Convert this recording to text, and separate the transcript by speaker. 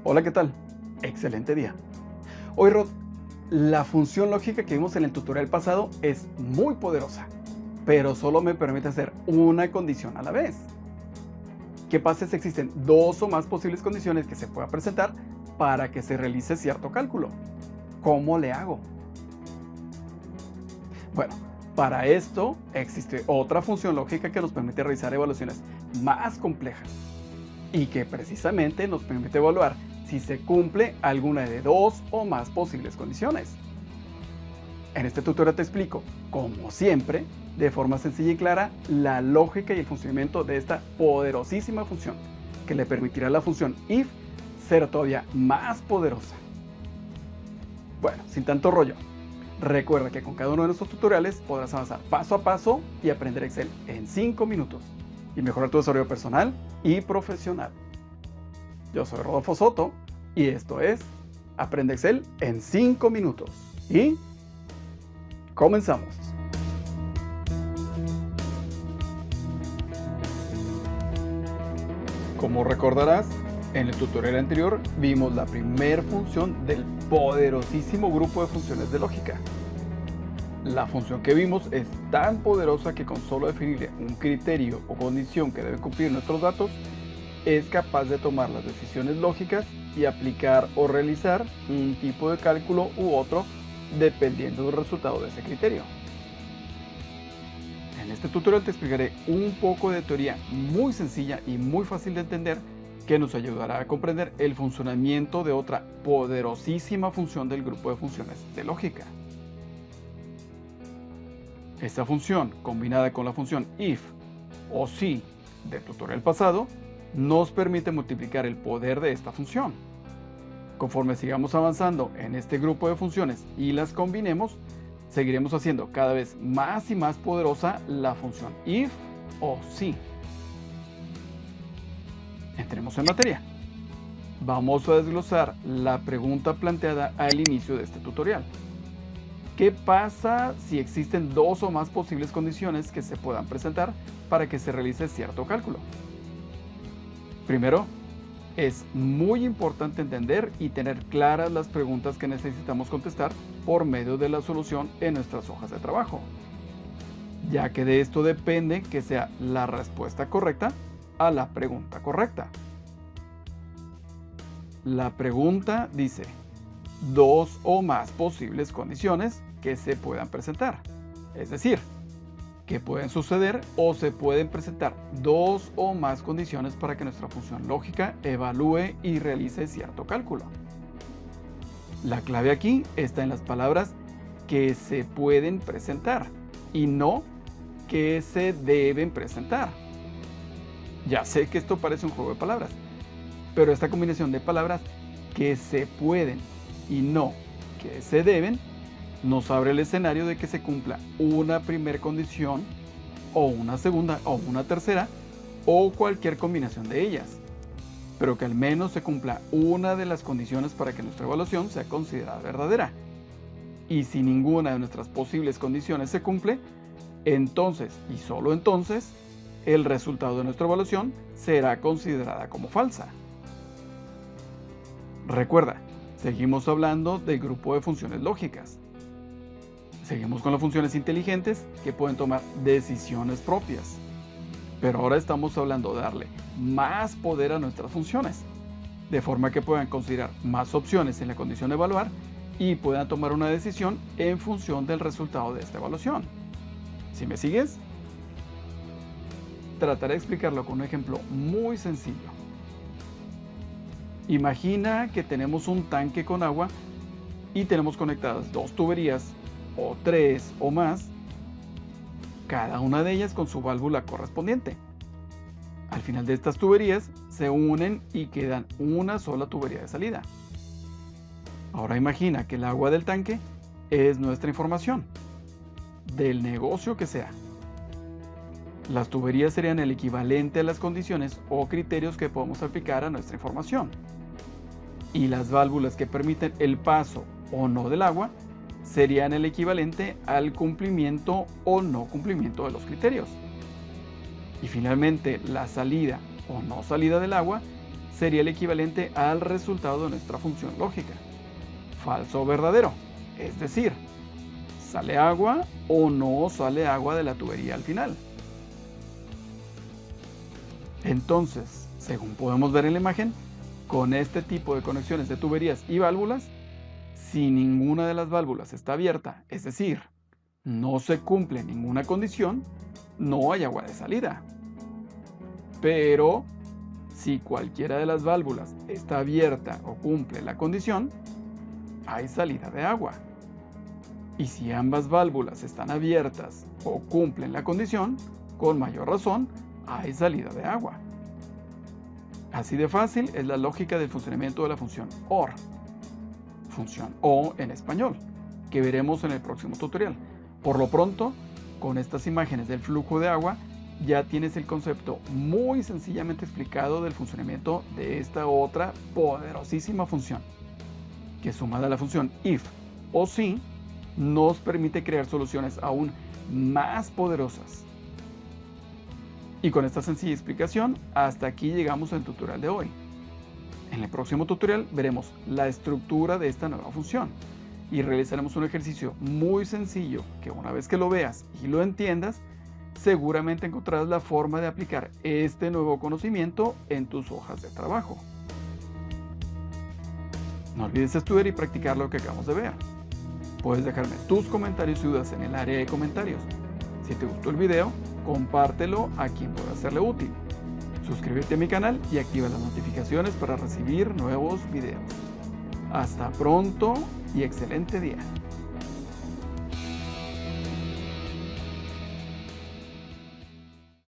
Speaker 1: Hola, ¿qué tal? Excelente día. Hoy, Rod, la función lógica que vimos en el tutorial pasado es muy poderosa, pero solo me permite hacer una condición a la vez. ¿Qué pasa si existen dos o más posibles condiciones que se puedan presentar para que se realice cierto cálculo? ¿Cómo le hago? Bueno, para esto existe otra función lógica que nos permite realizar evaluaciones más complejas y que precisamente nos permite evaluar si se cumple alguna de dos o más posibles condiciones. En este tutorial te explico, como siempre, de forma sencilla y clara, la lógica y el funcionamiento de esta poderosísima función, que le permitirá a la función if ser todavía más poderosa. Bueno, sin tanto rollo, recuerda que con cada uno de nuestros tutoriales podrás avanzar paso a paso y aprender Excel en 5 minutos y mejorar tu desarrollo personal y profesional. Yo soy Rodolfo Soto y esto es Aprende Excel en 5 minutos. Y comenzamos. Como recordarás, en el tutorial anterior vimos la primera función del poderosísimo grupo de funciones de lógica. La función que vimos es tan poderosa que con solo definirle un criterio o condición que deben cumplir nuestros datos, es capaz de tomar las decisiones lógicas y aplicar o realizar un tipo de cálculo u otro dependiendo del resultado de ese criterio. En este tutorial te explicaré un poco de teoría muy sencilla y muy fácil de entender que nos ayudará a comprender el funcionamiento de otra poderosísima función del grupo de funciones de lógica. Esta función, combinada con la función if o si del tutorial pasado, nos permite multiplicar el poder de esta función. Conforme sigamos avanzando en este grupo de funciones y las combinemos, seguiremos haciendo cada vez más y más poderosa la función if o si. Entremos en materia. Vamos a desglosar la pregunta planteada al inicio de este tutorial. ¿Qué pasa si existen dos o más posibles condiciones que se puedan presentar para que se realice cierto cálculo? Primero, es muy importante entender y tener claras las preguntas que necesitamos contestar por medio de la solución en nuestras hojas de trabajo, ya que de esto depende que sea la respuesta correcta a la pregunta correcta. La pregunta dice, dos o más posibles condiciones que se puedan presentar, es decir, que pueden suceder o se pueden presentar dos o más condiciones para que nuestra función lógica evalúe y realice cierto cálculo. La clave aquí está en las palabras que se pueden presentar y no que se deben presentar. Ya sé que esto parece un juego de palabras, pero esta combinación de palabras que se pueden y no que se deben nos abre el escenario de que se cumpla una primera condición o una segunda o una tercera o cualquier combinación de ellas, pero que al menos se cumpla una de las condiciones para que nuestra evaluación sea considerada verdadera. Y si ninguna de nuestras posibles condiciones se cumple, entonces y solo entonces el resultado de nuestra evaluación será considerada como falsa. Recuerda, seguimos hablando del grupo de funciones lógicas. Seguimos con las funciones inteligentes que pueden tomar decisiones propias. Pero ahora estamos hablando de darle más poder a nuestras funciones, de forma que puedan considerar más opciones en la condición de evaluar y puedan tomar una decisión en función del resultado de esta evaluación. ¿Sí me sigues? Trataré de explicarlo con un ejemplo muy sencillo. Imagina que tenemos un tanque con agua y tenemos conectadas dos tuberías o tres o más, cada una de ellas con su válvula correspondiente. Al final de estas tuberías se unen y quedan una sola tubería de salida. Ahora imagina que el agua del tanque es nuestra información, del negocio que sea. Las tuberías serían el equivalente a las condiciones o criterios que podemos aplicar a nuestra información. Y las válvulas que permiten el paso o no del agua serían el equivalente al cumplimiento o no cumplimiento de los criterios. Y finalmente, la salida o no salida del agua sería el equivalente al resultado de nuestra función lógica. Falso o verdadero, es decir, ¿sale agua o no sale agua de la tubería al final? Entonces, según podemos ver en la imagen, con este tipo de conexiones de tuberías y válvulas, si ninguna de las válvulas está abierta, es decir, no se cumple ninguna condición, no hay agua de salida. Pero si cualquiera de las válvulas está abierta o cumple la condición, hay salida de agua. Y si ambas válvulas están abiertas o cumplen la condición, con mayor razón, hay salida de agua. Así de fácil es la lógica del funcionamiento de la función OR, función O en español, que veremos en el próximo tutorial. Por lo pronto, con estas imágenes del flujo de agua, ya tienes el concepto muy sencillamente explicado del funcionamiento de esta otra poderosísima función, que sumada a la función IF o SI, nos permite crear soluciones aún más poderosas. Y con esta sencilla explicación, hasta aquí llegamos al tutorial de hoy. En el próximo tutorial veremos la estructura de esta nueva función y realizaremos un ejercicio muy sencillo que una vez que lo veas y lo entiendas, seguramente encontrarás la forma de aplicar este nuevo conocimiento en tus hojas de trabajo. No olvides estudiar y practicar lo que acabamos de ver. Puedes dejarme tus comentarios y dudas en el área de comentarios. Si te gustó el video, compártelo a quien pueda serle útil. Suscríbete a mi canal y activa las notificaciones para recibir nuevos videos. Hasta pronto y excelente día.